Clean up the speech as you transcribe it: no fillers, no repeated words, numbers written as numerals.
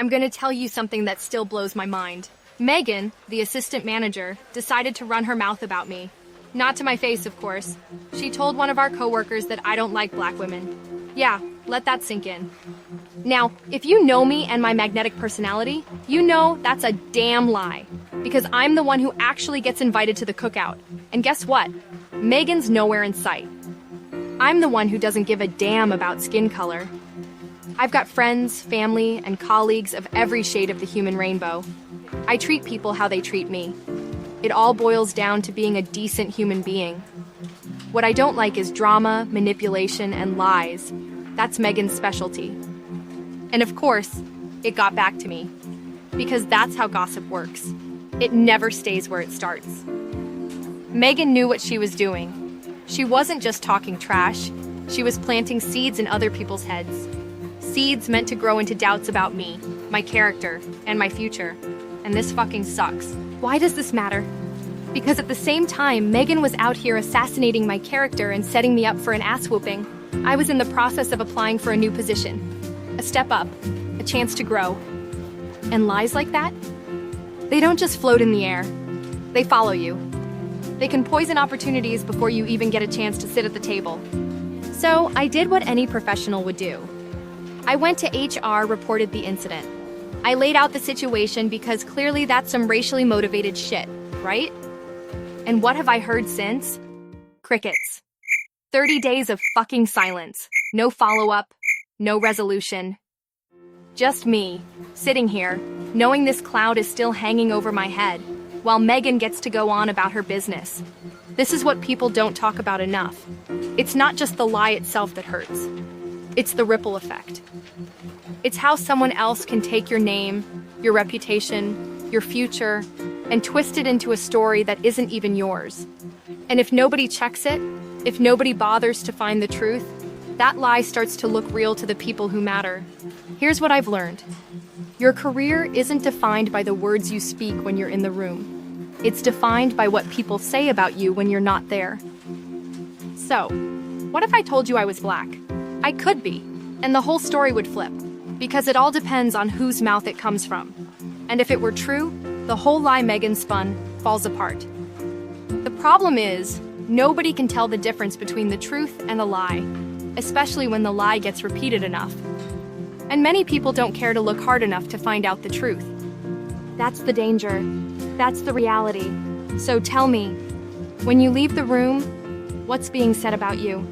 I'm gonna tell you something that still blows my mind. Megan, the assistant manager, decided to run her mouth about me. Not to my face, of course. She told one of our coworkers that I don't like black women. Yeah, let that sink in. Now, if you know me and my magnetic personality, you know that's a damn lie. Because I'm the one who actually gets invited to the cookout. And guess what? Megan's nowhere in sight. I'm the one who doesn't give a damn about skin color. I've got friends, family, and colleagues of every shade of the human rainbow. I treat people how they treat me. It all boils down to being a decent human being. What I don't like is drama, manipulation, and lies. That's Megan's specialty. And of course, it got back to me. Because that's how gossip works. It never stays where it starts. Megan knew what she was doing. She wasn't just talking trash. She was planting seeds in other people's heads. Seeds meant to grow into doubts about me, my character, and my future. And this fucking sucks. Why does this matter? Because at the same time, Megan was out here assassinating my character and setting me up for an ass-whooping. I was in the process of applying for a new position. A step up, a chance to grow. And lies like that? They don't just float in the air. They follow you. They can poison opportunities before you even get a chance to sit at the table. So I did what any professional would do. I went to HR, reported the incident. I laid out the situation because clearly that's some racially motivated shit, right? And what have I heard since? Crickets. 30 days of fucking silence. No follow-up, no resolution. Just me, sitting here, knowing this cloud is still hanging over my head, while Megan gets to go on about her business. This is what people don't talk about enough. It's not just the lie itself that hurts. It's the ripple effect. It's how someone else can take your name, your reputation, your future, and twist it into a story that isn't even yours. And if nobody checks it, if nobody bothers to find the truth, that lie starts to look real to the people who matter. Here's what I've learned. Your career isn't defined by the words you speak when you're in the room. It's defined by what people say about you when you're not there. So, what if I told you I was black? I could be, and the whole story would flip, because it all depends on whose mouth it comes from. And if it were true, the whole lie Megan spun falls apart. The problem is, nobody can tell the difference between the truth and a lie, especially when the lie gets repeated enough. And many people don't care to look hard enough to find out the truth. That's the danger. That's the reality. So tell me, when you leave the room, what's being said about you?